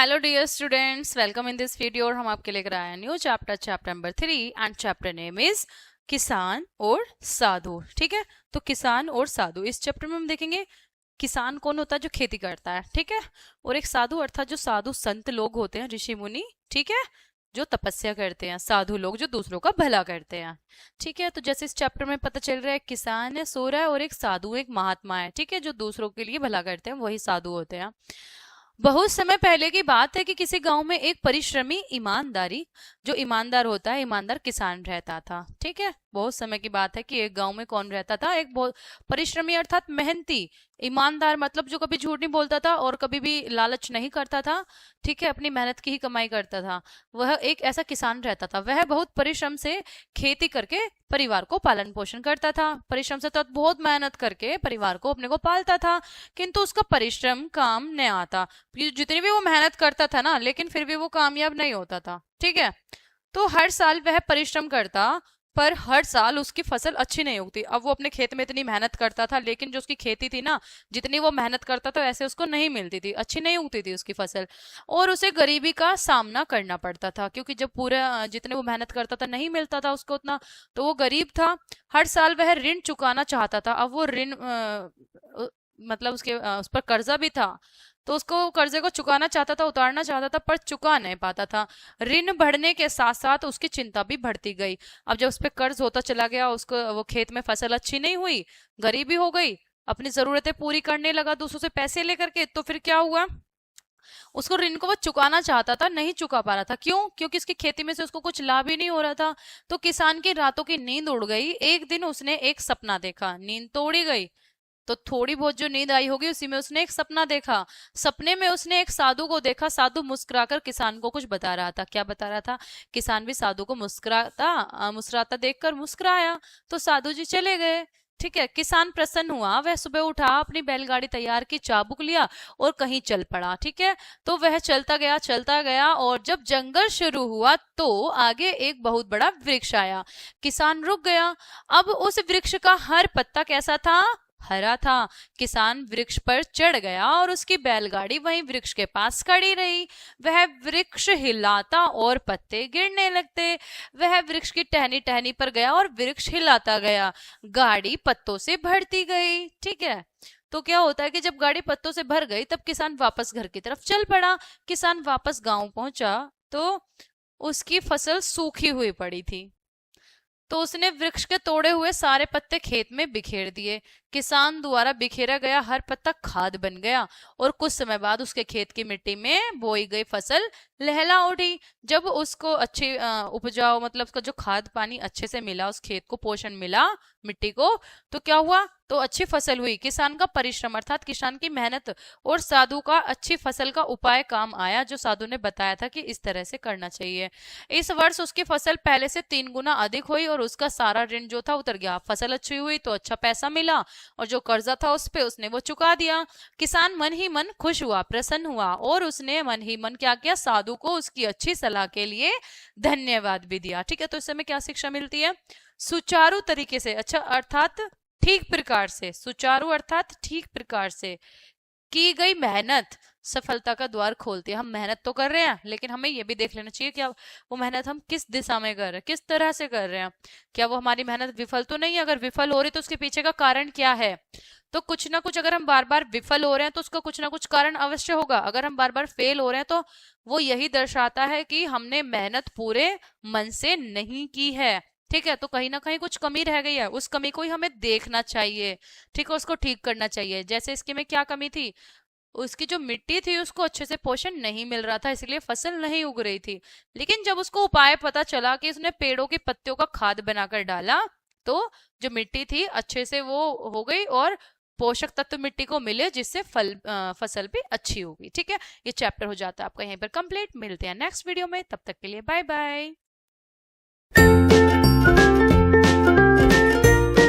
Hello dear students, welcome in this video. और हम आपके लेकर आए हैं new chapter, chapter number 3 and chapter name is किसान और साधु। ठीक है, तो किसान और साधु इस चैप्टर में हम देखेंगे किसान कौन होता है जो खेती करता है, ठीक है, और एक साधु अर्थात जो साधु संत लोग होते हैं, ऋषि मुनि, ठीक है, जो तपस्या करते हैं, साधु लोग जो दूसरों का भला करते हैं। ठीक है, तो जैसे इस चैप्टर में पता चल रहा है किसान है, सो रहा है, और एक साधु एक महात्मा है, ठीक है, जो दूसरों के लिए भला करते हैं, वही साधु होते हैं। बहुत समय पहले की बात है कि किसी गांव में एक परिश्रमी ईमानदारी जो ईमानदार होता है, ईमानदार किसान रहता था। ठीक है, बहुत समय की बात है कि एक गांव में कौन रहता था, एक बहुत परिश्रमी अर्थात मेहनती, ईमानदार मतलब जो कभी झूठ नहीं बोलता था और कभी भी लालच नहीं करता था। ठीक है, अपनी मेहनत की ही कमाई करता था। वह एक ऐसा किसान रहता था। वह बहुत परिश्रम से खेती करके परिवार को पालन पोषण करता था। परिश्रम से तो बहुत मेहनत करके परिवार को अपने को पालता था, किंतु उसका परिश्रम काम नहीं आता। जितनी भी वो मेहनत करता था ना, लेकिन फिर भी वो कामयाब नहीं होता था। ठीक है, तो हर साल वह परिश्रम करता, पर हर साल उसकी फसल अच्छी नहीं उगती। अब वो अपने खेत में इतनी मेहनत करता था, लेकिन जो उसकी खेती थी ना, जितनी वो मेहनत करता था ऐसे उसको नहीं मिलती थी, अच्छी नहीं उगती थी उसकी फसल। और उसे गरीबी का सामना करना पड़ता था, क्योंकि जब पूरा जितने वो मेहनत करता था नहीं मिलता था उसको उतना, तो वो गरीब था। हर साल वह ऋण चुकाना चाहता था। अब वो ऋण मतलब उसके उस पर कर्जा भी था, तो उसको कर्जे को चुकाना चाहता था, उतारना चाहता था, पर चुका नहीं पाता था। ऋण बढ़ने के साथ साथ उसकी चिंता भी बढ़ती गई। अब जब उस पर कर्ज होता चला गया, उसको वो खेत में फसल अच्छी नहीं हुई, गरीबी हो गई, अपनी जरूरतें पूरी करने लगा दूसरों से पैसे लेकर के, तो फिर क्या हुआ, उसको ऋण को वो चुकाना चाहता था, नहीं चुका पा रहा था। क्यों? क्योंकि उसकी खेती में से उसको कुछ लाभ ही नहीं हो रहा था। तो किसान की रातों की नींद उड़ गई। एक दिन उसने एक सपना देखा, नींद तो उड़ी गई, तो थोड़ी बहुत जो नींद आई होगी उसी में उसने एक सपना देखा। सपने में उसने एक साधु को देखा। साधु मुस्कुराकर किसान को कुछ बता रहा था। क्या बता रहा था? किसान भी साधु को मुस्कुराता देखकर मुस्कुराया, तो साधु जी चले गए। ठीक है, किसान प्रसन्न हुआ। वह सुबह उठा, अपनी बैलगाड़ी तैयार की, चाबुक लिया और कहीं चल पड़ा। ठीक है, तो वह चलता गया, और जब जंगल शुरू हुआ तो आगे एक बहुत बड़ा वृक्ष आया। किसान रुक गया। अब उस वृक्ष का हर पत्ता कैसा था? हरा था। किसान वृक्ष पर चढ़ गया और उसकी बैलगाड़ी वहीं वृक्ष के पास खड़ी रही। वह वृक्ष हिलाता और पत्ते गिरने लगते। वह वृक्ष की टहनी टहनी पर गया और वृक्ष हिलाता गया। गाड़ी पत्तों से भरती गई। ठीक है, तो क्या होता है कि जब गाड़ी पत्तों से भर गई, तब किसान वापस घर की तरफ चल पड़ा। किसान वापस गांव पहुंचा तो उसकी फसल सूखी हुई पड़ी थी। तो उसने वृक्ष के तोड़े हुए सारे पत्ते खेत में बिखेर दिए। किसान द्वारा बिखेरा गया हर पत्ता खाद बन गया, और कुछ समय बाद उसके खेत की मिट्टी में बोई गई फसल लहला उठी। जब उसको अच्छी उपजाऊ मतलब उसका जो खाद पानी अच्छे से मिला, उस खेत को पोषण मिला, मिट्टी को, तो क्या हुआ, तो अच्छी फसल हुई। किसान का परिश्रम अर्थात किसान की मेहनत और साधु का अच्छी फसल का उपाय काम आया, जो साधु ने बताया था कि इस तरह से करना चाहिए। इस वर्ष उसकी फसल पहले से 3 गुना अधिक हुई और उसका सारा ऋण जो था उतर गया। फसल अच्छी हुई तो अच्छा पैसा मिला, और जो कर्जा था उस पे उसने वो चुका दिया। किसान मन ही मन खुश हुआ, प्रसन्न हुआ, और उसने मन ही मन क्या किया, साधु को उसकी अच्छी सलाह के लिए धन्यवाद भी दिया। ठीक है, तो इससे हमें क्या शिक्षा मिलती है? सुचारू तरीके से, अच्छा अर्थात ठीक प्रकार से, सुचारू अर्थात ठीक प्रकार से की गई मेहनत सफलता का द्वार खोलती है। हम मेहनत तो कर रहे हैं, लेकिन हमें यह भी देख लेना चाहिए कि वो मेहनत हम किस दिशा में कर रहे हैं, किस तरह से कर रहे हैं। क्या वो हमारी मेहनत विफल तो नहीं है? अगर विफल हो रही तो उसके पीछे का कारण क्या है? तो कुछ ना कुछ, अगर हम बार बार विफल हो रहे हैं तो उसका कुछ ना कुछ कारण अवश्य होगा। अगर हम बार बार फेल हो रहे हैं तो वो यही दर्शाता है कि हमने मेहनत पूरे मन से नहीं की है। ठीक है, तो कहीं ना कहीं कुछ कमी रह गई है, उस कमी को ही हमें देखना चाहिए। ठीक है, उसको ठीक करना चाहिए। जैसे इसके में क्या कमी थी, उसकी जो मिट्टी थी उसको अच्छे से पोषण नहीं मिल रहा था, इसलिए फसल नहीं उग रही थी। लेकिन जब उसको उपाय पता चला कि उसने पेड़ों के पत्तियों का खाद बनाकर डाला, तो जो मिट्टी थी अच्छे से वो हो गई, और पोषक तत्व मिट्टी को मिले, जिससे फसल भी अच्छी होगी। ठीक है, ये चैप्टर हो जाता है आपका यहीं पर कंप्लीट। मिलते हैं नेक्स्ट वीडियो में, तब तक के लिए बाय बाय।